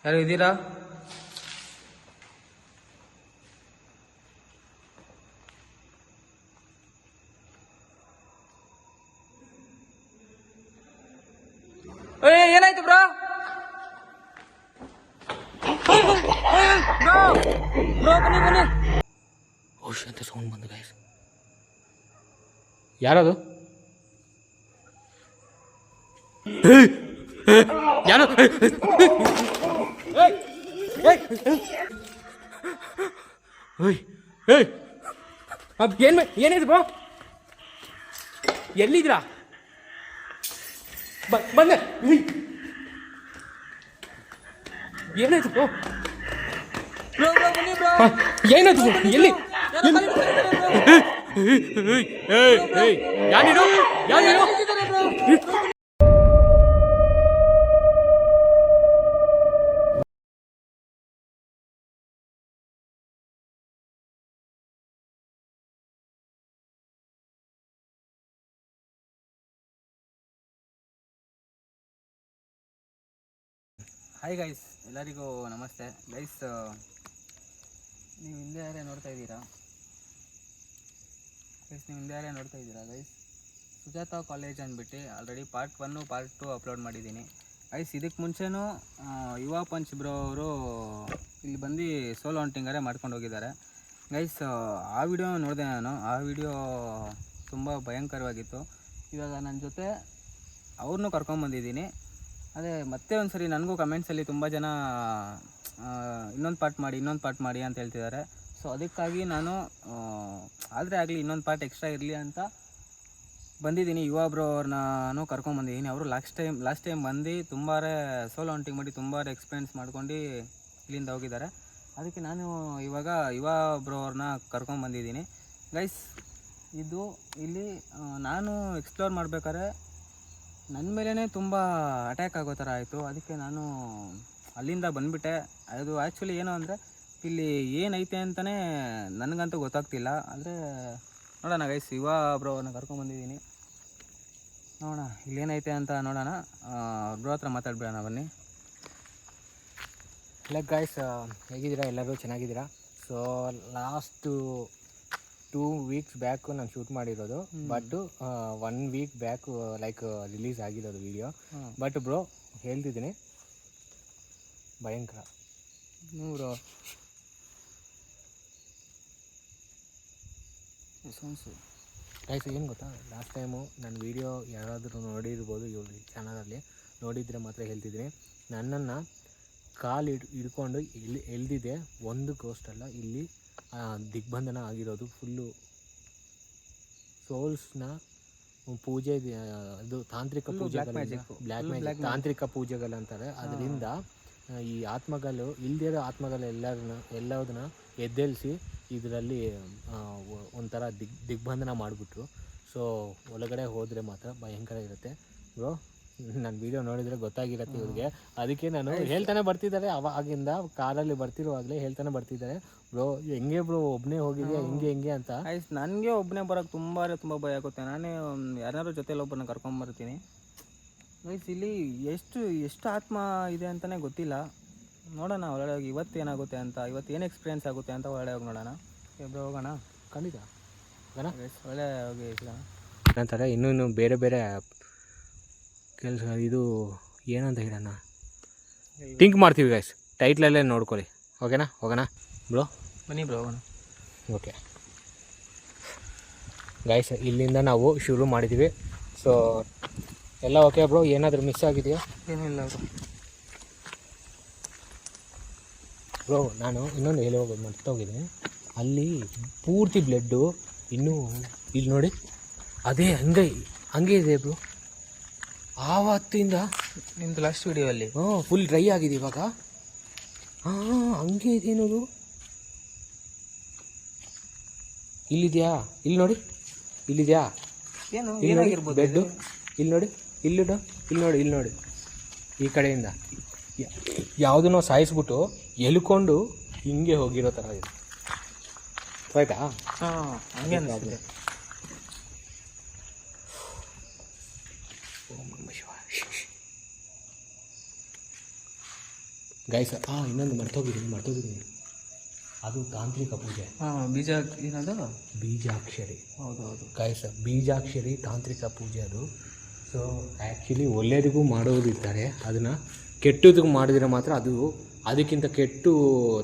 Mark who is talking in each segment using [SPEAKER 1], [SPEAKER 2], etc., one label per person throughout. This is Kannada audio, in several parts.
[SPEAKER 1] ಯಾರು ಇದ್ದೀರಾ? ಏನಾಯ್ತು ಬ್ರೋ? ಬ್ರೋ ಬನ್ನಿ ಬನ್ನಿ. ಓಶ್ ಅಂತ ಸೌಂಡ್ ಬಂದು ಗೈಸ್. ಯಾರದು? ಯಾರು? ಏನಾಯ್ತು ಬ್ರೋ? ಎಲ್ಲಿದ್ರಾ? ಬಂದೆ. ಏನಾಯ್ತು ಬ್ರೋ? ಏನಾಯ್ತು? ಎಲ್ಲಿ? ಯಾರು?
[SPEAKER 2] ಹಾಯ್ ಗೈಸ್, ಎಲ್ಲರಿಗೂ ನಮಸ್ತೆ ಗೈಸ್. ನೀವು ಹಿಂದೆ ನೋಡ್ತಾ ಇದ್ದೀರಾ ಗೈಸ್. ಸುಜಾತ ಕಾಲೇಜ್ ಅಂದ್ಬಿಟ್ಟು ಆಲ್ರೆಡಿ ಪಾರ್ಟ್ 1 ಪಾರ್ಟ್ 2 ಅಪ್ಲೋಡ್ ಮಾಡಿದ್ದೀನಿ ಗೈಸ್. ಇದಕ್ಕೆ ಮುಂಚೆನೂ ಯುವ ಪಂಚ್ ಬ್ರೋ ಅವರು ಇಲ್ಲಿ ಬಂದು ಸೋಲೋ ಹಂಟಿಂಗರೇ ಮಾಡ್ಕೊಂಡು ಹೋಗಿದ್ದಾರೆ ಗೈಸ್. ಆ ವಿಡಿಯೋ ನೋಡಿದೆ ನಾನು. ಆ ವಿಡಿಯೋ ತುಂಬ ಭಯಂಕರವಾಗಿತ್ತು. ಇವಾಗ ನನ್ನ ಜೊತೆ ಅವ್ರನ್ನೂ ಕರ್ಕೊಂಬಂದಿದ್ದೀನಿ. ಅದೇ ಮತ್ತೆ ಒಂದು ಸರಿ ನನಗೂ ಕಮೆಂಟ್ಸಲ್ಲಿ ತುಂಬ ಜನ ಇನ್ನೊಂದು ಪಾರ್ಟ್ ಮಾಡಿ ಅಂತ ಹೇಳ್ತಿದ್ದಾರೆ. ಸೊ ಅದಕ್ಕಾಗಿ ನಾನು ಆದರೆ ಆಗಲಿ ಇನ್ನೊಂದು ಪಾರ್ಟ್ ಎಕ್ಸ್ಟ್ರಾ ಇರಲಿ ಅಂತ ಬಂದಿದ್ದೀನಿ. ಯುವ ಬ್ರೋ ಅವ್ರನ್ನೂ ಕರ್ಕೊಂಬಂದಿದ್ದೀನಿ. ಅವರು ಲಾಸ್ಟ್ ಟೈಮ್ ಬಂದು ತುಂಬ ಸೋಲೋ ಹಂಟಿಂಗ್ ಮಾಡಿ ತುಂಬ ಎಕ್ಸ್ಪೀರಿಯೆನ್ಸ್ ಮಾಡ್ಕೊಂಡು ಇಲ್ಲಿಂದ ಹೋಗಿದ್ದಾರೆ. ಅದಕ್ಕೆ ನಾನು ಇವಾಗ ಯುವ ಬ್ರೋ ಅವ್ರನ್ನ ಕರ್ಕೊಂಬಂದಿದ್ದೀನಿ ಗೈಸ್. ಇದು ಇಲ್ಲಿ ನಾನು ಎಕ್ಸ್ಪ್ಲೋರ್ ಮಾಡ್ಬೇಕಾದ್ರೆ ನನ್ನ ಮೇಲೇ ತುಂಬ ಅಟ್ಯಾಕ್ ಆಗೋ ಥರ ಆಯಿತು. ಅದಕ್ಕೆ ನಾನು ಅಲ್ಲಿಂದ ಬಂದುಬಿಟ್ಟೆ. ಅದು ಆ್ಯಕ್ಚುಲಿ ಏನು ಅಂದರೆ ಇಲ್ಲಿ ಏನೈತೆ ಅಂತಲೇ ನನಗಂತೂ ಗೊತ್ತಾಗ್ತಿಲ್ಲ. ಆದರೆ ನೋಡೋಣ ಗೈಸ್, ಯುವ ಬ್ರೋ ಅವ್ರನ್ನ ಕರ್ಕೊಂಬಂದಿದ್ದೀನಿ. ನೋಡೋಣ ಇಲ್ಲೇನೈತೆ ಅಂತ ನೋಡೋಣ. ಬ್ರೋ ಹತ್ರ ಮಾತಾಡ್ಬಿಡೋಣ ಬನ್ನಿ.
[SPEAKER 1] ಲೈಕ್ ಗೈಸ್, ಹೇಗಿದ್ದೀರಾ? ಎಲ್ಲರೂ ಚೆನ್ನಾಗಿದ್ದೀರಾ? ಸೊ ಲಾಸ್ಟು 2 ವೀಕ್ಸ್ ಬ್ಯಾಕು ನಾನು ಶೂಟ್ ಮಾಡಿರೋದು. But 1 week back like release ಆಗಿರೋದು ವಿಡಿಯೋ. ಬಟ್ ಬ್ರೋ ಹೇಳ್ತಿದ್ದೀನಿ, ಭಯಂಕರ.
[SPEAKER 2] ನೂರು
[SPEAKER 1] ಗೈಸ್ ಏನು ಗೊತ್ತಾ, ಲಾಸ್ಟ್ ಟೈಮು ನನ್ನ ವೀಡಿಯೋ ಯಾರಾದರೂ ನೋಡಿರ್ಬೋದು ಇವ್ರ ಚಾನಲಲ್ಲಿ. ನೋಡಿದರೆ ಮಾತ್ರ ಹೇಳ್ತಿದ್ದೀನಿ, ನನ್ನನ್ನು ಕಾಲು ಹಿಡ್ಕೊಂಡು ಎಳ್ದಿದೆ. ಒಂದು ಗೋಸ್ಟ್ ಅಲ್ಲ, ಇಲ್ಲಿ ದಿಗ್ಬಂಧನ ಆಗಿರೋದು ಫುಲ್ಲು. ಸೋಲ್ಸ್ನ ಪೂಜೆ, ಅದು ತಾಂತ್ರಿಕ ಪೂಜೆ, ಬ್ಲ್ಯಾಕ್ ಮ್ಯಾಜಿಕ್ ತಾಂತ್ರಿಕ ಪೂಜೆಗಳಂತಾರೆ. ಅದರಿಂದ ಈ ಆತ್ಮಗಳು, ಇಲ್ದಿರೋ ಆತ್ಮಗಳು ಎಲ್ಲದನ್ನ ಎದ್ದೇಳಿಸಿ ಇದರಲ್ಲಿ ಒಂಥರ ದಿಗ್ಬಂಧನ ಮಾಡಿಬಿಟ್ರು. ಸೊ ಒಳಗಡೆ ಹೋದರೆ ಮಾತ್ರ ಭಯಂಕರ ಇರುತ್ತೆ ಬ್ರೋ. ನನ್ನ ವೀಡಿಯೋ ನೋಡಿದರೆ ಗೊತ್ತಾಗಿರುತ್ತೆ ಇವ್ರಿಗೆ. ಅದಕ್ಕೆ ನಾನು ಹೇಳ್ತಾನೆ ಬರ್ತಿದ್ದಾರೆ, ಅವಾಗಿಂದ ಕಾರಲ್ಲಿ ಬರ್ತಿರುವಾಗಲೇ ಹೇಳ್ತಾನೆ ಬರ್ತಿದ್ದಾರೆ, ಬ್ರೋ ಹೆಂಗೆ ಬ್ರೋ ಒಬ್ಬನೇ ಹೋಗಿದ್ಯಾ, ಹೆಂಗೆ ಅಂತ.
[SPEAKER 2] ನನಗೆ ಒಬ್ಬನೇ ಬರೋಕ್ಕೆ ತುಂಬ ಭಯ ಆಗುತ್ತೆ. ನಾನೇ ಯಾರು ಜೊತೆಲಿ ಒಬ್ಬರನ್ನ ಕರ್ಕೊಂಬರ್ತೀನಿ ಗೈಸ್. ಇಲ್ಲಿ ಎಷ್ಟು ಆತ್ಮ ಇದೆ ಅಂತಲೇ ಗೊತ್ತಿಲ್ಲ. ನೋಡೋಣ ಒಳಗಡೆ ಹೋಗಿ ಇವತ್ತು ಏನಾಗುತ್ತೆ ಅಂತ, ಇವತ್ತು ಏನು ಎಕ್ಸ್ಪೀರಿಯೆನ್ಸ್ ಆಗುತ್ತೆ ಅಂತ ಒಳಗಡೆ ಹೋಗಿ ನೋಡೋಣ. ಬ್ರೋ ಹೋಗೋಣ,
[SPEAKER 1] ಖಂಡಿತ
[SPEAKER 2] ಗೈಸ್. ಒಳ್ಳೆ ಹೋಗಿ
[SPEAKER 1] ನಂತರ ಇನ್ನೂ ಬೇರೆ ಕೆಲಸ. ಇದು ಏನಂತ ಹೇಳೋಣ, ಥಿಂಕ್ ಮಾಡ್ತೀವಿ ಗೈಸ್. ಟೈಟ್ಲಲ್ಲೇ ನೋಡ್ಕೊಳ್ಳಿ, ಓಕೆನಾ? ಹೋಗೋಣ ಬ್ರೋ,
[SPEAKER 2] ಬನ್ನಿ ಬ್ರೋ ಹೋಗೋಣ.
[SPEAKER 1] ಓಕೆ ಗೈಸ್, ಇಲ್ಲಿಂದ ನಾವು ಶುರು ಮಾಡಿದ್ದೀವಿ. ಸೊ ಎಲ್ಲ ಓಕೆ ಬ್ರೋ? ಏನಾದರೂ ಮಿಸ್ ಆಗಿದೆಯಾ?
[SPEAKER 2] ಏನಿಲ್ಲ
[SPEAKER 1] ಬ್ರೋ. ನಾನು ಇನ್ನೊಂದು ಹೇಳಿ ಮರ್ತೋಗಿದ್ದೀನಿ. ಅಲ್ಲಿ ಪೂರ್ತಿ ಬ್ಲಡ್ಡು ಇನ್ನೂ ಇಲ್ಲಿ ನೋಡಿ, ಅದೇ ಹಂಗೆ ಇದೆ ಬ್ರೋ. ಆವತ್ತಿಂದ
[SPEAKER 2] ನಿಮ್ಮದು ಲಾಸ್ಟ್ ವಿಡಿಯೋ ಅಲ್ಲಿ
[SPEAKER 1] ಫುಲ್ ಡ್ರೈ ಆಗಿದೆ ಇವಾಗ. ಹಂಗೆ ಇದೇನದು, ಇಲ್ಲಿದೆಯಾ? ಇಲ್ಲಿ ನೋಡಿ, ಇಲ್ಲಿದೆಯಾ?
[SPEAKER 2] ಏನಾಗಿರ್ಬೋದು
[SPEAKER 1] ಬೆಡ್ಡು ಇಲ್ಲಿ ನೋಡಿ, ಇಲ್ಲಿ ನೋಡಿ ಈ ಕಡೆಯಿಂದ ಯಾವುದನ್ನೋ ಸಾಯಿಸ್ಬಿಟ್ಟು ಎಳ್ಕೊಂಡು ಹಿಂಗೆ ಹೋಗಿರೋ ಥರ ಇದೆ. ಆಯ್ತಾ?
[SPEAKER 2] ಹಂಗೆ ಅನಿಸ್ತದೆ.
[SPEAKER 1] ಓಂ ನಮಃ ಶಿವಾಯ. ಗೈಸ್ ಇನ್ನೊಂದು ಮರ್ತೋಗಿದ್ದೀನಿ ಅದು ತಾಂತ್ರಿಕ ಪೂಜೆ.
[SPEAKER 2] ಬೀಜ ಏನದು?
[SPEAKER 1] ಬೀಜಾಕ್ಷರಿ.
[SPEAKER 2] ಹೌದೌದು
[SPEAKER 1] ಗೈಸ್, ಬೀಜಾಕ್ಷರಿ ತಾಂತ್ರಿಕ ಪೂಜೆ ಅದು. ಸೊ ಆ್ಯಕ್ಚುಲಿ ಒಳ್ಳೆಯದಿಗೂ ಮಾಡೋದಿರ್ತಾರೆ, ಅದನ್ನು ಕೆಟ್ಟದಿಗೂ ಮಾಡಿದರೆ ಮಾತ್ರ ಅದು ಅದಕ್ಕಿಂತ ಕೆಟ್ಟು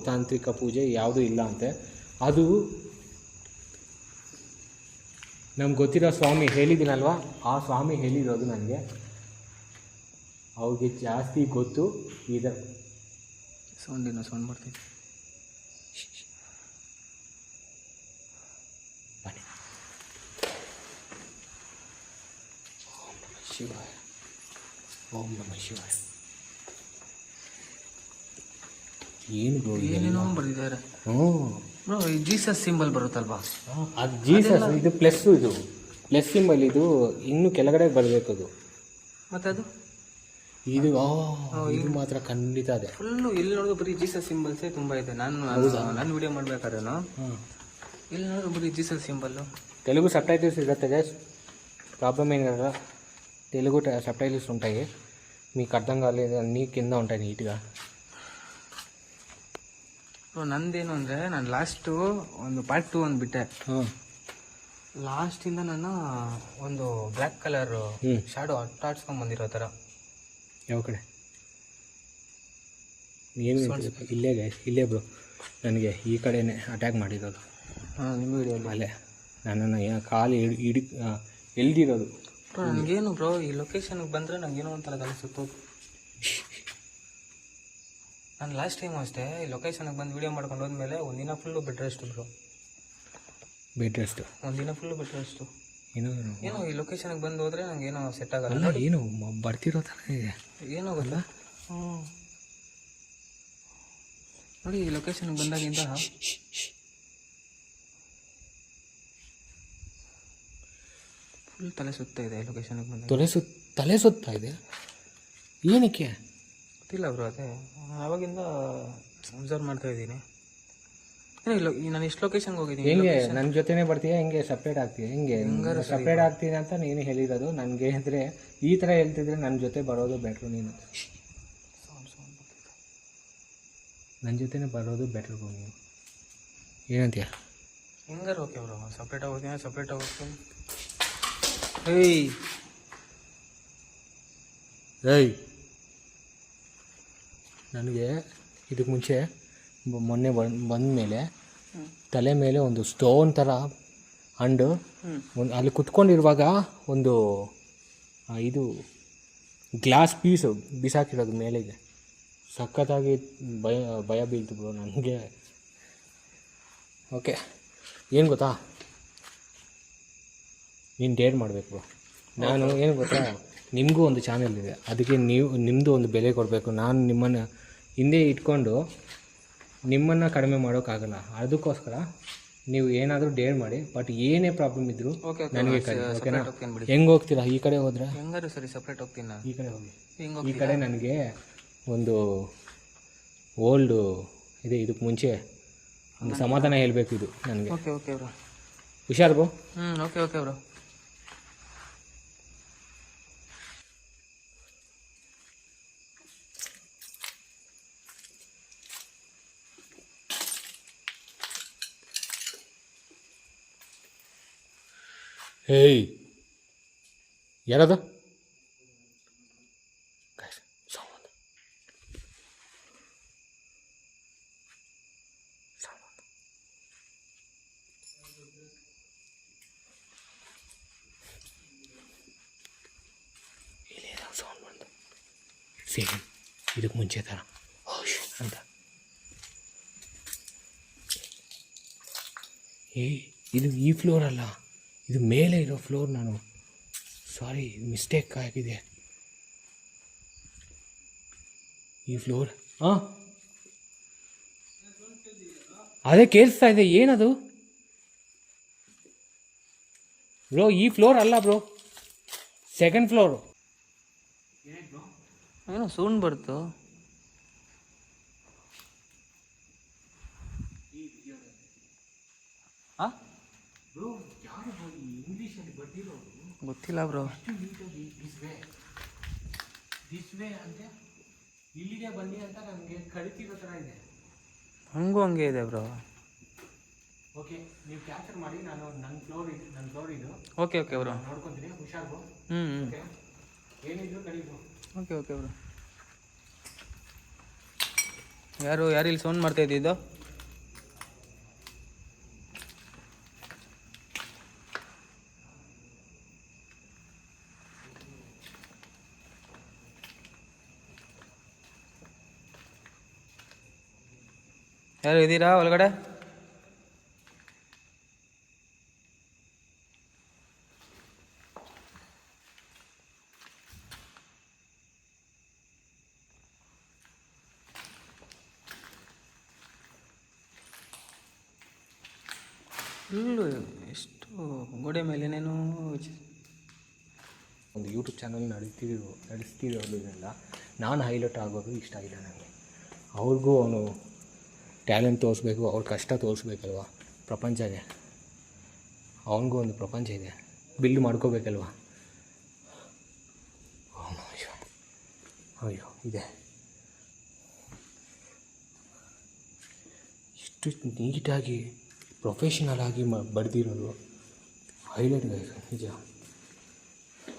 [SPEAKER 1] ತಾಂತ್ರಿಕ ಪೂಜೆ ಯಾವುದೂ ಇಲ್ಲ ಅಂತೆ. ಅದು ನಮ್ಗೆ ಗೊತ್ತಿರೋ ಸ್ವಾಮಿ ಹೇಳಿದ್ದೀನಲ್ವ, ಆ ಸ್ವಾಮಿ ಹೇಳಿರೋದು ನನಗೆ. ಅವ್ರಿಗೆ ಜಾಸ್ತಿ ಗೊತ್ತು. ಇದು
[SPEAKER 2] ಸೌಂಡ್ ಬರ್ತಿದೆ.
[SPEAKER 1] ಬನ್ನಿ. ಓಂ ನಮಃ ಶಿವಾಯ, ಓಂ ನಮಃ ಶಿವಾಯ. ಏನು
[SPEAKER 2] ಏನೇನೋ ಬರ್ತಿದ್ದಾರೆ. ಜೀಸಸ್ ಸಿಂಬಲ್ ಬರುತ್ತಲ್ವಾ,
[SPEAKER 1] ಅದು ಜೀಸಸ್. ಇದು ಪ್ಲಸ್ಸು, ಇದು ಪ್ಲಸ್ ಸಿಂಬಲ್. ಇದು ಇನ್ನೂ ಕೆಳಗಡೆ ಬರಬೇಕು ಅದು.
[SPEAKER 2] ಮತ್ತೆ ಅದು
[SPEAKER 1] ಇದು ಇದು ಮಾತ್ರ ಖಂಡಿತ ಅದೇ.
[SPEAKER 2] ಫುಲ್ಲು ಎಲ್ಲಿ ನೋಡಿದ್ರು ಬರೀ ಜೀಸಸ್ ಸಿಂಬಲ್ಸೇ ತುಂಬ ಇದೆ. ನಾನು ವಿಡಿಯೋ ಮಾಡ್ಬೇಕಾದ್ರೆ ಎಲ್ಲಿ ನೋಡಿದ್ರು ಬರೀ Jesus symbol.
[SPEAKER 1] Telugu subtitles ఇರುತ್ತೆ గైస్, ప్రాబ్లం ఏం కదా. తెలుగు సబ్ టైటిల్స్ ఉంటాయి, మీకు అర్థం కాలేదు అన్నీ కింద ఉంటాయి నీట్గా.
[SPEAKER 2] ನಂದೇನು ಅಂದರೆ, ನಾನು ಲಾಸ್ಟು ಒಂದು ಪಾರ್ಟ್ 2 ಒಂದು ಬಿಟ್ಟೆ. ಲಾಸ್ಟಿಂದ ನಾನು ಒಂದು ಬ್ಲ್ಯಾಕ್ ಕಲರ್ ಶಾಡೋ ಅಟ್ಟಾಡ್ಸ್ಕೊಂಡು ಬಂದಿರೋ ಥರ.
[SPEAKER 1] ಯಾವ ಕಡೆ? ಏನು ಇಲ್ಲೇ ಗೈಸ್, ಇಲ್ಲೇ ಬ್ರೋ. ನನಗೆ ಈ ಕಡೆನೇ ಅಟ್ಯಾಕ್ ಮಾಡಿರೋದು.
[SPEAKER 2] ನಿಮ್ಮ ವಿಡಿಯೋಲಿ
[SPEAKER 1] ಅಲ್ಲೇ ನನ್ನನ್ನು ಕಾಲು ಎಳ್ದಿರೋದು.
[SPEAKER 2] ನನಗೇನು ಬ್ರೋ, ಈ ಲೊಕೇಶನ್ಗೆ ಬಂದರೆ ನನಗೇನೋ ಒಂಥರ ತಲೆ ಸುತ್ತೋದು. ನಾನು ಲಾಸ್ಟ್ ಟೈಮ್ ಅಷ್ಟೇ ಈ ಲೊಕೇಶನ್ಗೆ ಬಂದು ವೀಡಿಯೋ ಮಾಡ್ಕೊಂಡು ಹೋದ್ಮೇಲೆ ಒಂದಿನ full bed rest bro.
[SPEAKER 1] Bed rest
[SPEAKER 2] ಒಂದಿನ ಫುಲ್ಲು ಬೆಡ್ ರೆಸ್ಟು.
[SPEAKER 1] ಏನೋ
[SPEAKER 2] ಈ ಲೊಕೇಶನ್ಗೆ ಬಂದು ಹೋದರೆ ನನಗೇನೋ ಸೆಟ್ ಆಗಲ್ಲ.
[SPEAKER 1] ಏನು ಬರ್ತಿರೋ ಥರ ಇದೆ,
[SPEAKER 2] ಏನೋ ಗೊಲ್ಲ. ನೋಡಿ, ಈ ಲೊಕೇಶನ್ಗೆ ಬಂದಾಗಿಂದ ಫುಲ್ ತಲೆ ಸುತ್ತಾ ಇದೆ. ಲೊಕೇಶನ್ಗೆ ಬಂದಾಗ
[SPEAKER 1] ತಲೆ ಸುತ್ತಾ ಇದೆ. ಏನಕ್ಕೆ
[SPEAKER 2] ಗೊತ್ತಿಲ್ಲ ಬ್ರೋ. ಅದೇ ಅವಾಗಿಂದ ಅಬ್ಸರ್ವ್ ಮಾಡ್ತಾ ಇದ್ದೀನಿ. ನಾನು ಇಷ್ಟು ಲೊಕೇಶನ್ಗೆ ಹೋಗಿದ್ದೀನಿ.
[SPEAKER 1] ಹೆಂಗೆ ನನ್ನ ಜೊತೆನೇ ಬರ್ತೀಯಾ, ಹೆಂಗೆ ಸಪ್ರೇಟ್ ಆಗ್ತೀಯ? ಹೆಂಗೆ ಸಪ್ರೇಟ್ ಆಗ್ತೀನಿ ಅಂತ ನೀನು ಹೇಳಿರೋದು ನನಗೆ. ಅಂದರೆ ಈ ಥರ ಹೇಳ್ತಿದ್ರೆ ನನ್ನ ಜೊತೆ ಬರೋದು ಬೆಟ್ರು. ನೀನು ನನ್ನ ಜೊತೆನೇ ಬರೋದು ಬೆಟ್ರು ನೀನು. ಏನಂತೀಯ?
[SPEAKER 2] ಹೆಂಗಾರ ಓಕೆ ಬ್ರೋ, ಸಪ್ರೇಟಾಗಿ ಹೋಗ್ತೀನಿ.
[SPEAKER 1] ಏಯ್ ನನಗೆ ಇದಕ್ಕೆ ಮುಂಚೆ ಮೊನ್ನೆ ಬಂದ ಮೇಲೆ ತಲೆ ಮೇಲೆ ಒಂದು ಸ್ಟೋನ್ ಥರ ಅಂಡು ಒಂದು ಅಲ್ಲಿ ಕುತ್ಕೊಂಡಿರುವಾಗ ಒಂದು ಇದು ಗ್ಲಾಸ್ ಪೀಸು ಬಿಸಾಕಿರೋದು ಮೇಲೆಗೆ. ಸಖತ್ತಾಗಿ ಭಯ ಬೀಳ್ತು ಬ್ರೋ ನನಗೆ. ಓಕೆ, ಏನು ಗೊತ್ತಾ, ನೀನು ಡೇರ್ ಮಾಡಬೇಕು ಬ್ರೋ. ನಾನು ಏನು ಗೊತ್ತಾ, ನಿಮಗೂ ಒಂದು ಚಾನೆಲ್ ಇದೆ, ಅದಕ್ಕೆ ನಿಮ್ಮದು ಒಂದು ಬೆಲೆ ಕೊಡಬೇಕು. ನಾನು ನಿಮ್ಮನ್ನು ಹಿಂದೆ ಇಟ್ಕೊಂಡು ನಿಮ್ಮನ್ನು ಕಡಿಮೆ ಮಾಡೋಕ್ಕಾಗಲ್ಲ. ಅದಕ್ಕೋಸ್ಕರ ನೀವು ಏನಾದರೂ ಡೇರ್ ಮಾಡಿ, ಬಟ್ ಏನೇ ಪ್ರಾಬ್ಲಮ್ ಇದ್ದರೂ ನನಗೆ ಕರೆ. ಓಕೆನಾ? ಹೆಂಗೆ ಹೋಗ್ತೀರಾ? ಈ ಕಡೆ ಹೋದರೆ
[SPEAKER 2] ಹೆಂಗಾರು ಸರಿ, ಸಪ್ರೇಟ್ ಹೋಗ್ತೀನಿ ನಾನು.
[SPEAKER 1] ಈ ಕಡೆ ಹೋಗಿ. ಈ ಕಡೆ ನನಗೆ ಒಂದು ಓಲ್ಡು ಇದೆ, ಇದಕ್ಕೆ ಮುಂಚೆ ಒಂದು ಸಮಾಧಾನ ಹೇಳಬೇಕು ಇದು ನನಗೆ.
[SPEAKER 2] ಓಕೆ ಬ್ರೋ,
[SPEAKER 1] ಹುಷಾರು ಬ್ರೋ.
[SPEAKER 2] Okay bro.
[SPEAKER 1] ಹೇಯ್, ಯಾರದು? ಸೌಂಡ್ ಬಂದು ಸೇಮ್ ಇದಕ್ಕೆ ಮುಂಚೆ ಥರ ಹೋಶ್ ಅಂತ. ಇದು ಈ ಫ್ಲೋರ್ ಅಲ್ಲ, ಇದು ಮೇಲೆ ಇರೋ ಫ್ಲೋರ್. ನಾನು ಸಾರಿ, ಮಿಸ್ಟೇಕ್ ಆಗಿದೆ. ಈ ಫ್ಲೋರ್ ಅದೇ ಕೇಳಿಸ್ತಾ ಇದೆ. ಏನದು ಬ್ರೋ? ಈ ಫ್ಲೋರ್ ಅಲ್ಲ ಬ್ರೋ, ಸೆಕೆಂಡ್ ಫ್ಲೋರು.
[SPEAKER 2] ಏನೋ ಸೌಂಡ್ ಬರ್ತು. ಗೊತ್ತಿಲ್ಲ ಬ್ರೋ.
[SPEAKER 1] ಇಲ್ಲಿಗೆ ಬನ್ನಿ ಅಂತ ನಮಗೆ ಕಳಿತಿರೋ ಥರ ಇದೆ.
[SPEAKER 2] ಹಂಗೆ ಇದೆ ಬ್ರೋ.
[SPEAKER 1] ಓಕೆ, ನೀವು ಕ್ಯಾಪ್ಚರ್ ಮಾಡಿ. ನಾನು ನನ್ನ ಫ್ಲೋರ್ ಇದು
[SPEAKER 2] ಓಕೆ ಬ್ರೋ
[SPEAKER 1] ನೋಡ್ಕೊತೀನಿ. ಹುಷಾರು. ಓಕೆ, ಏನಿದ್ರು ಕಳೀಬು.
[SPEAKER 2] Okay bro. ಯಾರು ಇಲ್ಲಿ ಸೌಂಡ್ ಮಾಡ್ತಾ ಇದ್ದಿದ್ದು? ಯಾರು ಇದ್ದೀರಾ ಒಳಗಡೆ? ಫುಲ್ಲು ಎಷ್ಟು ಗೋಡೆ ಮೇಲೆ ಏನೇನೋ
[SPEAKER 1] ಒಂದು ಯೂಟ್ಯೂಬ್ ಚಾನಲ್ ನಡೆಸ್ತಿರೋದ್ರಿಂದ ನಾನು ಹೈಲೈಟ್ ಆಗೋದು ಇಷ್ಟ ಇಲ್ಲ ನನಗೆ. ಅವ್ರಿಗೂ ಅವನು ಟ್ಯಾಲೆಂಟ್ ತೋರಿಸ್ಬೇಕು, ಅವ್ರ ಕಷ್ಟ ತೋರಿಸ್ಬೇಕಲ್ವ ಪ್ರಪಂಚಗೆ. ಅವನಿಗೂ ಒಂದು ಪ್ರಪಂಚ ಇದೆ, ಬಿಲ್ಡ್ ಮಾಡ್ಕೋಬೇಕಲ್ವ. ಅಯ್ಯೋ ಇದೆ. ಇಷ್ಟು ನೀಟಾಗಿ ಪ್ರೊಫೆಷನಲ್ ಆಗಿ ಬಡ್ದಿರೋದು ಹೈಲೈಟ್ ಗೈಸ್, ನಿಜ.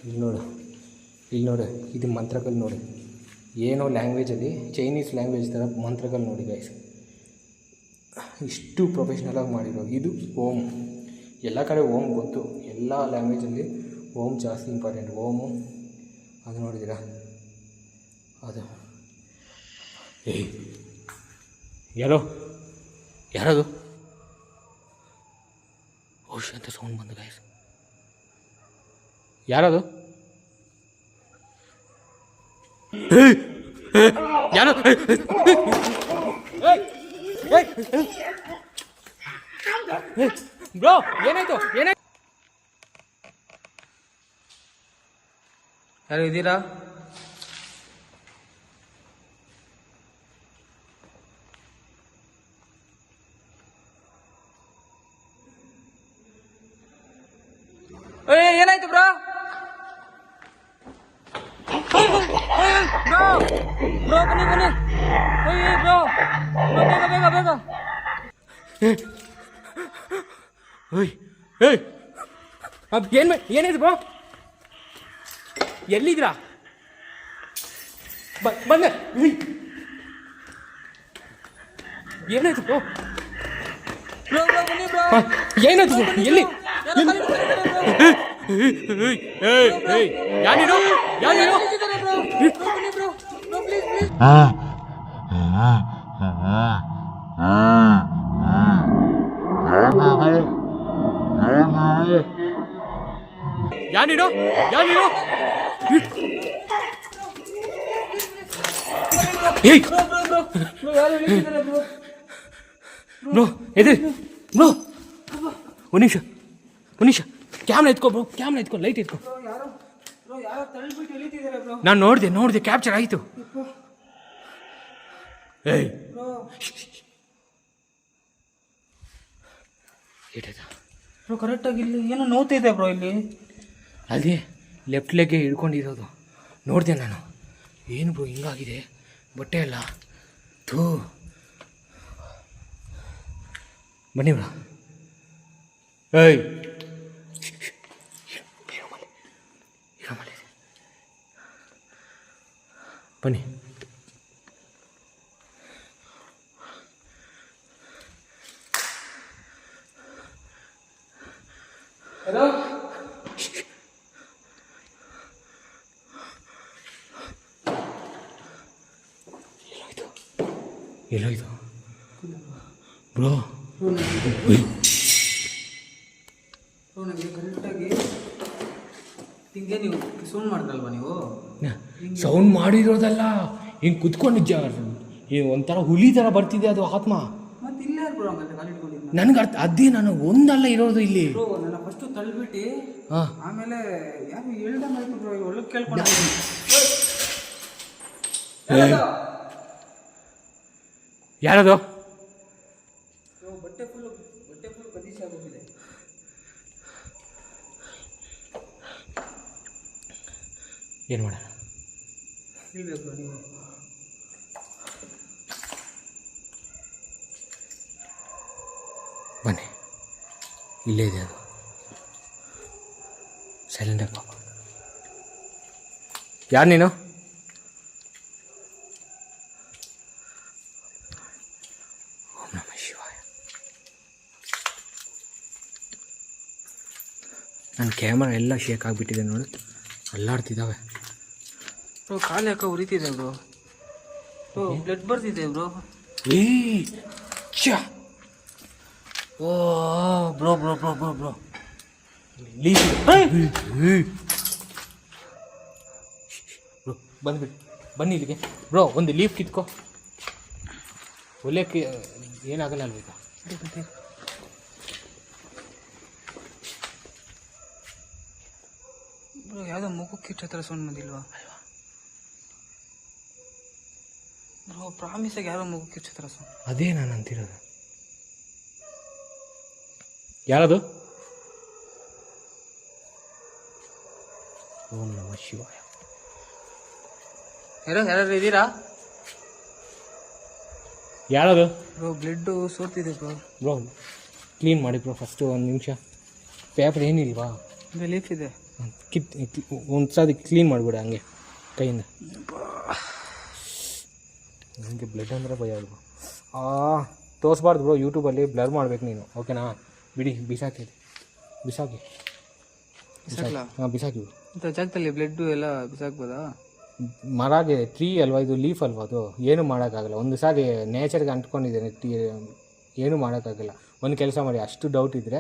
[SPEAKER 1] ಇಲ್ಲಿ ನೋಡು ಇದು ಮಂತ್ರಗಳು ನೋಡಿ, ಏನೋ ಲ್ಯಾಂಗ್ವೇಜಲ್ಲಿ ಚೈನೀಸ್ ಲ್ಯಾಂಗ್ವೇಜ್ ಥರ ಮಂತ್ರಗಳು ನೋಡಿ ಗೈಸ್. ಇಷ್ಟು ಪ್ರೊಫೆಷ್ನಲಾಗಿ ಮಾಡಿರೋ ಇದು ಓಮ್. ಎಲ್ಲ ಕಡೆ ಓಮ್ ಗೊತ್ತು, ಎಲ್ಲ ಲ್ಯಾಂಗ್ವೇಜಲ್ಲಿ ಓಮ್ ಜಾಸ್ತಿ ಇಂಪಾರ್ಟೆಂಟ್. ಓಮು ಅದು ನೋಡಿದ್ದೀರಾ, ಅದು ಯಾರದು ಓಶ್ ಅಂತ ಸೌಂಡ್ ಬಂದು ಗೈಸ್. ಯಾರದು? ಯಾರು? ಬ್ರೋ ಏನಾಯ್ತು?
[SPEAKER 2] ಯಾರು ಇದ್ದೀರಾ? ಏನಾಯ್ತು ಬ್ರೋ? ಬ್ರೋ ಬನ್ನಿ. ಬ್ರೋ ಬೇಗ.
[SPEAKER 1] ಏನಾಯ್ತು ಬ್ರೋ? ಎಲ್ಲಿದ್ದೀರಾ? ಬಂದೆ. ಏನಾಯ್ತು ಬ್ರೋ? ಏನಾಯ್ತು ಬ್ರೋ? ಎಲ್ಲಿ? ಯಾರು? ಯಾರು? ಬ್ರೋ ಎದೆ ಬ್ರೋ, ಒಂದು ನಿಮಿಷ ಕ್ಯಾಮ್ರಾ ಎತ್ಕೊ ಬ್ರೋ, ಲೈಟ್ ಎತ್ಕೊ. ನಾನು ನೋಡಿದೆ, ಕ್ಯಾಪ್ಚರ್ ಆಯಿತು.
[SPEAKER 2] ಬ್ರೋ ಕರೆಕ್ಟಾಗಿ ಇಲ್ಲಿ ಏನೋ ನೋವ್ತಿದೆ ಬ್ರೋ. ಇಲ್ಲಿ
[SPEAKER 1] ಅದೇ ಲೆಫ್ಟ್ ಲೆಗ್ಗೆ ಹಿಡ್ಕೊಂಡಿರೋದು ನೋಡಿದೆ ನಾನು. ಏನು ಬ್ರೋ ಹಿಂಗಾಗಿದೆ ಬಟ್ಟೆ ಎಲ್ಲ? ಥೂ, ಬನ್ನಿ ಬ್ರೋ. ಬನ್ನಿ.
[SPEAKER 2] ಹಲೋ,
[SPEAKER 1] ಎಲ್ಲೋಯ್ತು ಬ್ರೋ?
[SPEAKER 2] ನನಗೆ ಕರೆಕ್ಟಾಗಿ ಹಿಂಗೆ ನೀವು ಸೌಂಡ್ ಮಾಡ್ದಲ್ವಾ? ನೀವು
[SPEAKER 1] ಸೌಂಡ್ ಮಾಡಿರೋದಲ್ಲ, ಹಿಂಗೆ ಕುತ್ಕೊಂಡು ಒಂಥರ ಹುಲಿ ಥರ ಬರ್ತಿದೆ ಅದು ಆತ್ಮ.
[SPEAKER 2] ಮತ್ತೆ ಇಲ್ಲ ಬ್ರೋ, ಹಂಗಂತ ಕಾಲು ಇಟ್ಕೊಂಡಿದ್ದು
[SPEAKER 1] ನನಗೆ ಅರ್ಥ. ಅದೇ ನಾನು ಒಂದಲ್ಲ ಇರೋದು ಇಲ್ಲಿ.
[SPEAKER 2] ಬ್ರೋ ನನ್ನ ಫಸ್ಟು ತಳ್ಳಿಬಿಟ್ಟು ಆಮೇಲೆ ಯಾರು ಹೇಳ್ದಂಗೆ ಆಯ್ತು ಬ್ರೋ. ಒಳಗೆ ಕೇಳ್ಕೊಂಡು
[SPEAKER 1] ಯಾರದು?
[SPEAKER 2] ಬಟ್ಟೆ ಫುಲ್ ಗದೀಶ್ ಆಗೋಗಿದೆ.
[SPEAKER 1] ಏನು ಮಾಡೋಣ?
[SPEAKER 2] ಹೇಳ್ಬೇಕು ನೀವು.
[SPEAKER 1] ಬನ್ನಿ, ಇಲ್ಲೇ ಇದೆ ಅದು. ಸೈಲೆಂಟಾಗಿ ಪಾಪ. ಯಾರು ನೀನು? ಓಂ ನಮಃ ಶಿವಾಯ. ನನ್ನ ಕ್ಯಾಮರಾ ಎಲ್ಲ ಶೇಕ್ ಆಗಿಬಿಟ್ಟಿದೆ ನೋಡು, ಅಲ್ಲಾಡ್ತಿದ್ದಾವೆ.
[SPEAKER 2] ಬ್ರೋ ಕಾಲು ಯಾಕೆ ಉರಿತಿದೆ ಬ್ರೋ? ಬ್ರೋ ಬ್ಲಡ್ ಬರ್ತಿದೆ bro.
[SPEAKER 1] Oh bro bro bro bro bro bro ಬಂದ್ಬಿಟ್ಟು ಬನ್ನಿ ಇಲ್ಲಿಗೆ ಬ್ರೋ. ಒಂದು ಲೀಫ್ ಕಿತ್ಕೋ, ಒಳ್ಳೆಕ್ಕೆ ಏನಾಗಲ್ಲ ಅಲ್ವ ಈಗ.
[SPEAKER 2] ಬ್ರೋ ಯಾವುದೋ ಮುಖಕ್ಕೆ ಕಿಚ್ಚ ಥರ ಸೌಂಡ್ ಬಂದಿಲ್ವಾ ಬ್ರೋ? ಪ್ರಾಮಿಸಾಗಿ ಯಾರೋ ಮುಖಕ್ಕೆ ಕಿಚ್ಚ ಥರ ಸೌಂಡ್.
[SPEAKER 1] ಅದೇ ನಾನು ಅಂತಿರೋದು. ಯಾರದು? ಓಂ ನಮಃ ಶಿವಾಯ.
[SPEAKER 2] ಯಾರು ಇದ್ದೀರಾ?
[SPEAKER 1] ಯಾರದು?
[SPEAKER 2] ಬ್ರೋ ಬ್ಲಡ್ಡು ಸೋರ್ತಿದೆ ಬ್ರೋ.
[SPEAKER 1] ಬ್ರೋ ಕ್ಲೀನ್ ಮಾಡಿ ಬ್ರೋ ಫಸ್ಟು. ಒಂದು ನಿಮಿಷ. ಪೇಪರ್ ಏನಿಲ್ವಾ?
[SPEAKER 2] ಲೀಫ್ ಇದೆ,
[SPEAKER 1] ಒಂದು ಸಾರಿ ಕ್ಲೀನ್ ಮಾಡಿಬಿಡ ಹಂಗೆ ಕೈಯಿಂದ. ನನಗೆ ಬ್ಲಡ್ ಅಂದರೆ ಭಯ ಬ್ರೋ. ತೋರಿಸ್ಬಾರ್ದು ಬ್ರೋ ಯೂಟ್ಯೂಬಲ್ಲಿ, ಬ್ಲರ್ ಮಾಡ್ಬೇಕು ನೀನು, ಓಕೆನಾ? ಬಿಡಿ, ಬಿಸಾಕಿ ಬಿಸಾಕಿ. ಹಾಂ ಬಿಸಾಕಿ.
[SPEAKER 2] ಇಂಥ ಜಾಗದಲ್ಲಿ ಬ್ಲಡ್ಡು ಎಲ್ಲ ಬಿಸಾಕ್ಬೋದಾ?
[SPEAKER 1] ಮರಾಗೆ ಟ್ರೀ ಅಲ್ವಾ ಇದು, ಲೀಫ್ ಅಲ್ವಾ ಅದು, ಏನು ಮಾಡೋಕ್ಕಾಗಲ್ಲ. ಒಂದು ಸಾರಿ ನೇಚರ್ಗೆ ಅಂಟ್ಕೊಂಡಿದ್ದೇನೆ, ಏನು ಮಾಡೋಕ್ಕಾಗಲ್ಲ. ಒಂದು ಕೆಲಸ ಮಾಡಿ, ಅಷ್ಟು ಡೌಟ್ ಇದ್ದರೆ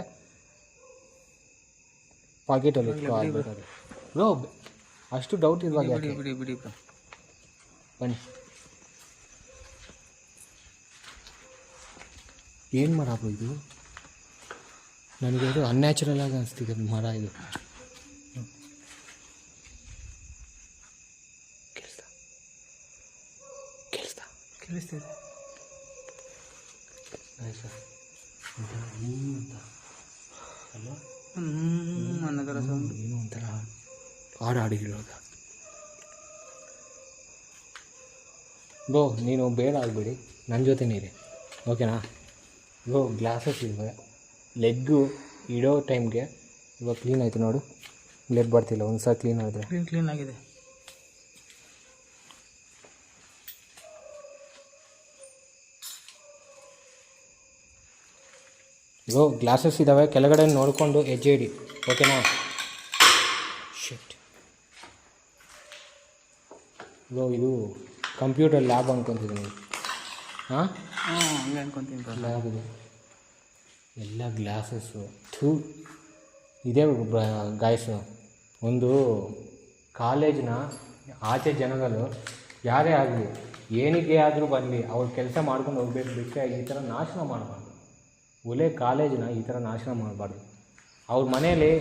[SPEAKER 1] ಪಾಕೆಟಲ್ಲಿ ಇಟ್ಕೋ ಆಗಬೇಕಾದ್ರೆ ಬ್ರೋ. ಅಷ್ಟು ಡೌಟ್ ಇರುವಾಗ ಯಾಕೆ?
[SPEAKER 2] ಬಿಡಿ ಬಿಡಿ ಬ್ರೋ,
[SPEAKER 1] ಬನ್ನಿ. ಏನು ಮರ ಬ್ರೋ ಇದು? ನನಗೆ ಅದು ಅನ್ಯಾಚುರಲ್ ಆಗಿ ಅನಿಸ್ತಿದೆ ಮರ ಇದು.
[SPEAKER 2] ಕೇಳಿಸ್ತಿದೆ ಅನ್ನೋ ಥರ ಸೌಂಡ್.
[SPEAKER 1] ಏನೋ ಒಂಥರ ಹಾಡಾಡಿರೋದ. ಬ್ರೋ ನೀನು ಬೇಡ ಆಗಬೇಡಿ, ನನ್ನ ಜೊತೆನೇ ಇರಿ, ಓಕೆನಾ? ಬ್ರೋ ಗ್ಲಾಸಸ್ ಇವೆ, ಲೆಗ್ಗು ಇಡೋ ಟೈಮ್ಗೆ ಇವಾಗ ಕ್ಲೀನ್ ಆಯಿತು ನೋಡು, ಬ್ಲಡ್ ಬರ್ತಿಲ್ಲ. ಒಂದು ಸಲ ಕ್ಲೀನ್ ಆದರೆ
[SPEAKER 2] ಕ್ಲೀನ್ ಆಗಿದೆ.
[SPEAKER 1] ಬ್ರೋ ಗ್ಲಾಸಸ್ ಇದ್ದಾವೆ, ಕೆಳಗಡೆ ನೋಡಿಕೊಂಡು ಹೆಜ್ಜೆ ಇಡಿ, ಓಕೆನಾ? ಶಿಟ್ ಬ್ರೋ, ಇದು ಕಂಪ್ಯೂಟರ್ ಲ್ಯಾಬ್ ಅನ್ಕೊತಿದ್ದೀನಿ. ಹಾಂ
[SPEAKER 2] ಹಂಗೆ ಅನ್ಕೊತೀನಿ
[SPEAKER 1] ಲ್ಯಾಬ್ ಇದು. ಎಲ್ಲ ಗ್ಲಾಸಸ್ಸು ಇದೇ ಗಾಯ್ಸು. ಒಂದು ಕಾಲೇಜಿನ ಆಚೆ ಜನಗಳು ಯಾರೇ ಆಗಲಿ, ಏನಿಗೆ ಆದರೂ ಬರಲಿ, ಅವ್ರು ಕೆಲಸ ಮಾಡ್ಕೊಂಡು ಹೋಗ್ಬೇಕು, ಬಿಟ್ಟರೆ ಈ ಥರ ನಾಶನ ಮಾಡಬಾರ್ದು. ಒಳ್ಳೆ ಕಾಲೇಜನ್ನ ಈ ಥರ ನಾಶನ ಮಾಡಬಾರ್ದು. ಅವ್ರ ಮನೇಲಿ,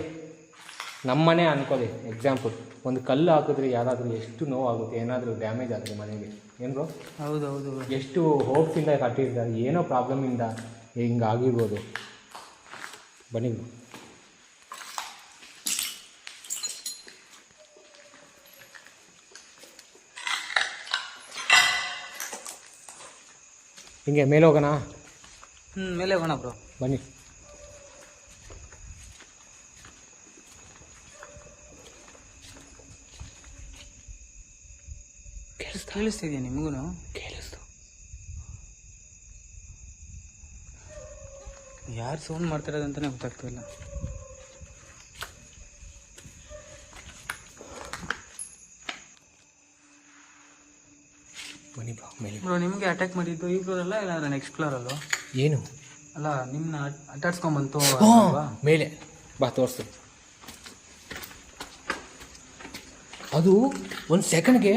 [SPEAKER 1] ನಮ್ಮ ಮನೆ ಅಂದ್ಕೊಳ್ಳಿ ಎಕ್ಸಾಂಪಲ್, ಒಂದು ಕಲ್ಲು ಹಾಕಿದ್ರೆ ಯಾರಾದರೂ ಎಷ್ಟು ನೋವಾಗುತ್ತೆ, ಏನಾದರೂ ಡ್ಯಾಮೇಜ್ ಆದರೆ ಮನೆಗೆ, ಏನು ಬ್ರೋ?
[SPEAKER 2] ಹೌದೌದು.
[SPEAKER 1] ಎಷ್ಟು ಹೋಪ್ಸಿಂದ ಕಟ್ಟಿರ್ತಾರೆ, ಏನೋ ಪ್ರಾಬ್ಲಮಿಂದ ಹಿಂಗೆ ಆಗಿರ್ಬೋದು. ಬನ್ನಿ ಬ್ರೋ. ಹಿಂಗೆ ಮೇಲೆ ಹೋಗೋಣ?
[SPEAKER 2] ಮೇಲೆ ಹೋಗೋಣ ಬ್ರೋ,
[SPEAKER 1] ಬನ್ನಿ.
[SPEAKER 2] ಕೇಳಿಸ್ತಿದ್ಯಾ ನಿಮಗೂ?
[SPEAKER 1] ಕೇಳಿಸ್ತು.
[SPEAKER 2] ಯಾರು ಸೌಂಡ್ ಮಾಡ್ತಿರೋದಂತಾನೆ ಗೊತ್ತಾಗ್ತಿಲ್ಲ.
[SPEAKER 1] ಬನ್ನಿ ಬ್ರೋ ಮೇಲೆ.
[SPEAKER 2] ಬ್ರೋ ನಿಮಗೆ ಅಟ್ಯಾಕ್ ಮಾಡಿದ್ದು ಈ ಫ್ಲೋರಲ್ಲ ಇಲ್ಲ ನಾನು ನೆಕ್ಸ್ಟ್ ಫ್ಲೋರಲ್ಲೋ?
[SPEAKER 1] ಏನು?
[SPEAKER 2] ಅಲ್ಲ ನಿಮ್ಮನ್ನ ಅಟ್ಟಾಡ್ಸ್ಕೊಂಬಂತು
[SPEAKER 1] ಮೇಲೆ ಬಾ ತೋರಿಸ್ತು. ಅದು ಒಂದು ಸೆಕೆಂಡ್ಗೆ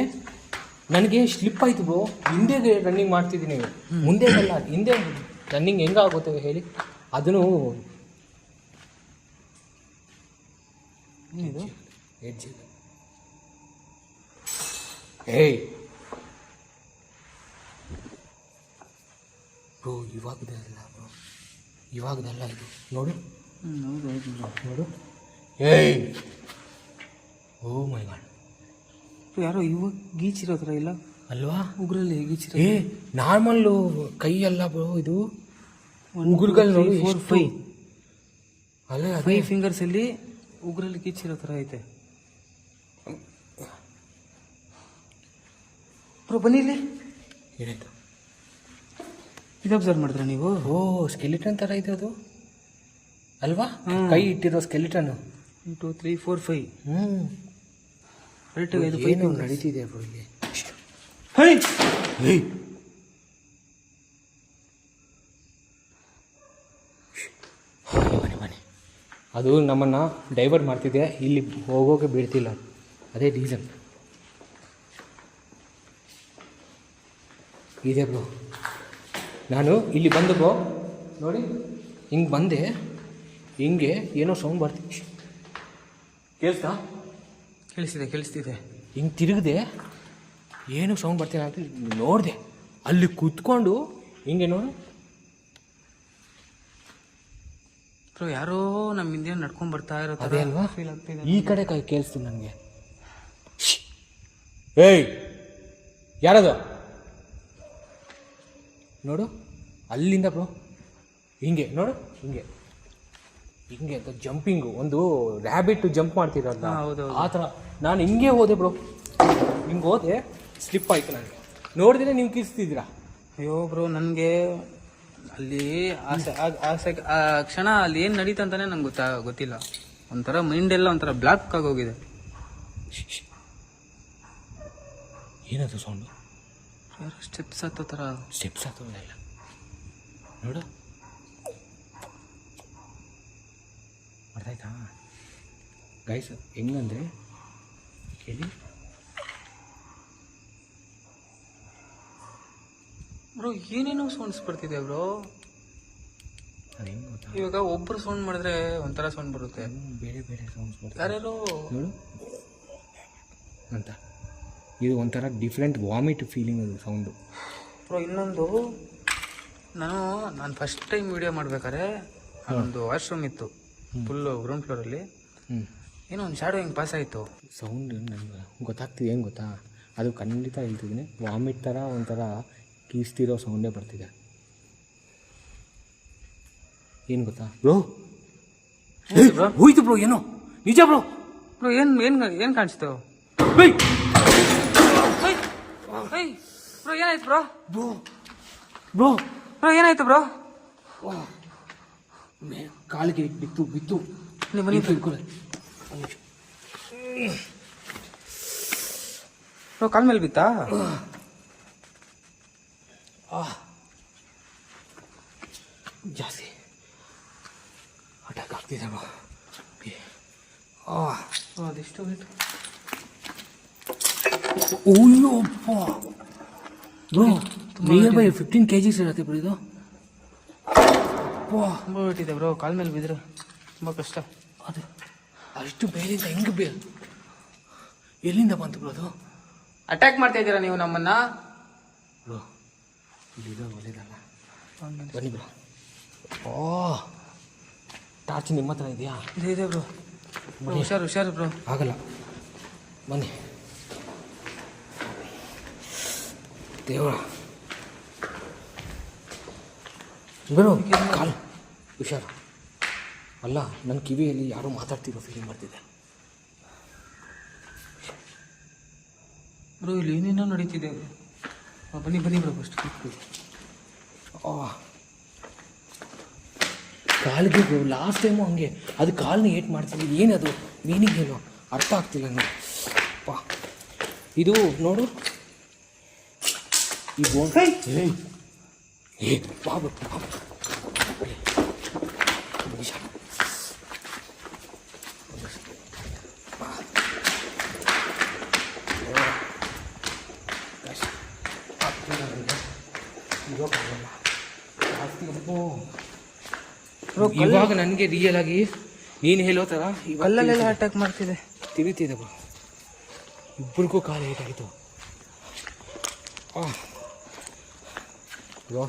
[SPEAKER 1] ನನಗೆ ಸ್ಲಿಪ್ ಆಯಿತು ಬ್ರೋ. ಹಿಂದೆಗೆ ರನ್ನಿಂಗ್ ಮಾಡ್ತಿದ್ದೀನಿ, ಮುಂದೆಗಲ್ಲ, ಹಿಂದೆ ರನ್ನಿಂಗ್ ಹೆಂಗಾಗುತ್ತೆ ಹೇಳಿ? ಅದನ್ನು
[SPEAKER 2] ಇದು
[SPEAKER 1] ಹೆಜ್ಜೆ. ಏಯ್ ಬ್ರೋ, ಇವಾಗದಲ್ಲ ಬ್ರೋ, ಇವಾಗದಲ್ಲ ಇದು, ನೋಡು.
[SPEAKER 2] ಹೌದು ಹೌದು
[SPEAKER 1] ನೋಡು. ಏಯ್ ಓ ಮೈ ಗಾಡ್,
[SPEAKER 2] ಯಾರೋ ಇವಾಗ ಗೀಚಿರೋ ಥರ ಇಲ್ಲ
[SPEAKER 1] ಅಲ್ವಾ?
[SPEAKER 2] ಉಗ್ರಲ್ಲಿ ಗೀಚಿರೋ.
[SPEAKER 1] ಏ ನಾರ್ಮಲ್ಲು ಕೈ ಅಲ್ಲ ಬ್ರೋ ಇದು. ಉಗುರುಗಳು ನೋಡಿ
[SPEAKER 2] 4 5
[SPEAKER 1] ಅಲ್ಲೇ
[SPEAKER 2] 5 ಫಿಂಗರ್ಸ್ ಅಲ್ಲಿ ಉಗುರಲ್ಲಿ ಕಿಚ್ಚಿರೋ ಥರ ಐತೆ ಬ್ರೋ. ಬನ್ನಿ ಇಲ್ಲಿ.
[SPEAKER 1] ಏನಾಯ್ತು?
[SPEAKER 2] ಇದು ಅಬ್ಸರ್ವ್ ಮಾಡಿದ್ರ ನೀವು?
[SPEAKER 1] ಓ ಸ್ಕೆಲಿಟನ್ ಥರ ಇದೆ ಅದು ಅಲ್ವಾ? ಕೈ ಇಟ್ಟಿರೋ ಸ್ಕೆಲಿಟನ್.
[SPEAKER 2] 1 2 3 4 5. ರೈಟ್ ಇದು
[SPEAKER 1] ಏನು ನಡೀತಿದೆ ಬ್ರೋ ಇಲ್ಲಿ?
[SPEAKER 2] ಹೈ
[SPEAKER 1] ಹೇ ಬನ್ನಿ ಅದು ನಮ್ಮನ್ನು ಡೈವರ್ಟ್ ಮಾಡ್ತಿದೆ, ಇಲ್ಲಿ ಹೋಗೋಕೆ ಬಿಡ್ತಿಲ್ಲ, ಅದೇ ರೀಸನ್ ಇದೆ ಬ್ರೋ. ನಾನು ಇಲ್ಲಿ ಬಂದು ಬ್ರೋ ನೋಡಿ ಹಿಂಗೆ ಬಂದೆ, ಹಿಂಗೆ ಏನೋ ಸೌಂಡ್ ಬರ್ತಿದೆ, ಕೇಳಿಸ್ತಾ?
[SPEAKER 2] ಕೇಳಿಸ್ತಿದೆ.
[SPEAKER 1] ಹಿಂಗೆ ತಿರುಗಿದೆ, ಏನು ಸೌಂಡ್ ಬರ್ತೀನಿ ಅಂತ ನೋಡಿದೆ, ಅಲ್ಲಿ ಕೂತ್ಕೊಂಡು ಹಿಂಗೆ ನೋಡು
[SPEAKER 2] ಬ್ರೋ, ಯಾರೋ ನಮ್ಮ ಹಿಂದೆ ನಡ್ಕೊಂಡು ಬರ್ತಾ ಇರೋ
[SPEAKER 1] ಅದೇ ಅಲ್ವಾ?
[SPEAKER 2] ಫೀಲ್ ಆಗ್ತಿದೆ.
[SPEAKER 1] ಈ ಕಡೆ ಕೇಳಿಸ್ತೀನಿ ನನಗೆ. ಏಯ್ ಯಾರದು ನೋಡು, ಅಲ್ಲಿಂದ ಬ್ರೋ ಹಿಂಗೆ ನೋಡು, ಹಿಂಗೆ ಅಂತ ಜಂಪಿಂಗು, ಒಂದು ರ್ಯಾಬಿಟ್ ಜಂಪ್ ಮಾಡ್ತಿರಲ್ಲ ಆ ಥರ. ನಾನು ಹಿಂಗೆ ಹೋದೆ ಬ್ರೋ, ಹಿಂಗೆ ಹೋದೆ, ಸ್ಲಿಪ್ ಆಯ್ತು ನನಗೆ. ನೋಡಿದ್ರೆ ನೀವು ಕಿಸ್ತಿದ್ದೀರಾ.
[SPEAKER 2] ಅಯ್ಯೋ ಬ್ರೋ, ನನಗೆ ಅಲ್ಲಿ ಆ ಕ್ಷಣ ಅಲ್ಲಿ ಏನು ನಡೀತು ಅಂತಾನೆ ನಂಗೆ ಗೊತ್ತಿಲ್ಲ. ಒಂಥರ ಮೈಂಡ್ ಎಲ್ಲ ಒಂಥರ ಬ್ಲಾಕ್ ಆಗೋಗಿದೆ.
[SPEAKER 1] ಏನದು ಸೌಂಡು?
[SPEAKER 2] ಯಾರೋ ಸ್ಟೆಪ್ಸ್ ಹತ್ತೋ ಥರ.
[SPEAKER 1] ಸ್ಟೆಪ್ಸ್ ಹತ್ತೋದಿಲ್ಲ ನೋಡು, ಅರ್ಥಾಯ್ತಾ ಗೈಸ್? ಹೆಂಗಂದ್ರೆ ಕೇಳಿ
[SPEAKER 2] ಬ್ರೋ, ಏನೇನೋ ಸೌಂಡ್ಸ್ ಬರ್ತಿದೆ ಬ್ರೋ.
[SPEAKER 1] ಅದು ಹೆಂಗೆ ಗೊತ್ತಾ?
[SPEAKER 2] ಇವಾಗ ಒಬ್ಬರು ಸೌಂಡ್ ಮಾಡಿದ್ರೆ ಒಂಥರ ಸೌಂಡ್ ಬರುತ್ತೆ,
[SPEAKER 1] ಬೇರೆ ಸೌಂಡ್ಸ್ ಬರ್ತದೆ.
[SPEAKER 2] ಯಾರ್ಯಾರೋ
[SPEAKER 1] ನೋಡು ಅಂತ, ಇದು ಒಂಥರ ಡಿಫ್ರೆಂಟ್ ವಾಮಿಟ್ ಫೀಲಿಂಗ್ ಅದು ಸೌಂಡು.
[SPEAKER 2] ಬ್ರೋ, ಇನ್ನೊಂದು, ನಾನು ಫಸ್ಟ್ ಟೈಮ್ ವಿಡಿಯೋ ಮಾಡ್ಬೇಕಾದ್ರೆ ಒಂದು ವಾಶ್ರೂಮ್ ಇತ್ತು ಫುಲ್ಲು ಗ್ರೌಂಡ್ ಫ್ಲೋರಲ್ಲಿ. ಏನೋ ಒಂದು ಶಾಡೋ ಹಿಂಗೆ ಪಾಸ್ ಆಯಿತು.
[SPEAKER 1] ಸೌಂಡ್ ನನಗೆ ಗೊತ್ತಾಗ್ತಿದೆ, ಏನು ಗೊತ್ತಾ? ಅದು ಖಂಡಿತ ಹೇಳ್ತಿದ್ದೀನಿ, ವಾಮಿಟ್ ಥರ ಒಂಥರ ಕೀಸ್ತಿರೋ ಸೌಂಡೇ ಬರ್ತಿದೆ. ಏನು ಗೊತ್ತಾ ಬ್ರೋ? ಹೋಯ್ತು ಬ್ರೋ, ಏನೋ ನಿಜ ಬ್ರೋ.
[SPEAKER 2] ಬ್ರೋ, ಏನು ಕಾಣಿಸ್ತು? ಬ್ರೋ, ಏನಾಯ್ತು ಬ್ರೋ?
[SPEAKER 1] ಬ್ರೋ
[SPEAKER 2] ಏನಾಯ್ತು ಬ್ರೋ?
[SPEAKER 1] ಕಾಲಿಗೆ ಬಿತ್ತು.
[SPEAKER 2] ಮನೆ ಬ್ರೋ, ಕಾಲ್ ಮೇಲೆ ಬಿತ್ತಾ?
[SPEAKER 1] ಜಾಸ್ತಿ ಅಟ್ಯಾಕ್ ಆಗ್ತಿದೆ ಬ್ರೋ.
[SPEAKER 2] ಅದೆಷ್ಟು ವೇಟ್?
[SPEAKER 1] ಅಯ್ಯೋಪ್ಪ ಬ್ರೋ, ನಿಯರ್ ಬೈ 15 kgs ಇರುತ್ತೆ ಬ್ರೋ ಇದು.
[SPEAKER 2] ತುಂಬ ವೇಟ್ ಇದೆ ಬ್ರೋ, ಕಾಲ್ ಮೇಲೆ ಬಿದ್ದರೆ ತುಂಬ ಕಷ್ಟ.
[SPEAKER 1] ಅದು ಅಷ್ಟು ಬೇರೆಯಿಂದ ಹೆಂಗೆ ಎಲ್ಲಿಂದ ಬಂತು ಬ್ರೋ ಅದು?
[SPEAKER 2] ಅಟ್ಯಾಕ್ ಮಾಡ್ತಾ ಇದ್ದೀರಾ ನೀವು ನಮ್ಮನ್ನ
[SPEAKER 1] ಬ್ರೋ? ಇಲ್ಲಿದೆ ಒಳ್ಳೇದಲ್ಲ, ಬನ್ನಿ ಬ್ರೋ. ಟಾರ್ಚ್ ನಿಮ್ಮ ಹತ್ರ ಇದೆಯಾ?
[SPEAKER 2] ಇದೆ ಬ್ರೋ. ಹುಷಾರು ಬ್ರೋ.
[SPEAKER 1] ಆಗಲ್ಲ, ಬನ್ನಿ ದೇವರ. ಬ್ರೋ ಕಾಲು ಹುಷಾರು. ಅಲ್ಲ, ನನ್ನ ಕಿವಿಯಲ್ಲಿ ಯಾರೋ ಮಾತಾಡ್ತಿರೋ ಫೀಲಿಂಗ್ ಬರ್ತಿದೆ
[SPEAKER 2] ಬ್ರೋ. ಇಲ್ಲಿ ಏನೇನೋ ನಡೀತಿದೆ. ಬನ್ನಿ ಬ್ರೋ, ಫಸ್ಟ್
[SPEAKER 1] ಕಾಲಿಗೆ ಬ್ರೋ, ಲಾಸ್ಟ್ ಟೈಮು ಹಂಗೆ ಅದು ಕಾಲನ್ನ ಏಟ್ ಮಾಡ್ತಿದ್ದೆ. ಏನದು ಮೀನಿಂಗ್ ಏನು ಅರ್ಥ ಆಗ್ತಿಲ್ಲ ನನಗೆ. ಇದು ನೋಡು, ಈ ಬೋನ್ ಬಾಬು ಇವಾಗ ನನಗೆ ರಿಯಲ್ ಆಗಿ ನೀನು ಹೇಳೋ ಥರ
[SPEAKER 2] ಕಲ್ಲಲ್ಲೆಲ್ಲ ಅಟ್ಯಾಕ್ ಮಾಡ್ತಿದೆ,
[SPEAKER 1] ತಿರುಗ್ತಿದೆ ಬ್ರೋ. ಇಬ್ಬರಿಗೂ ಕಾಲು ಏಟಾಯಿತು ಬ್ರೋ.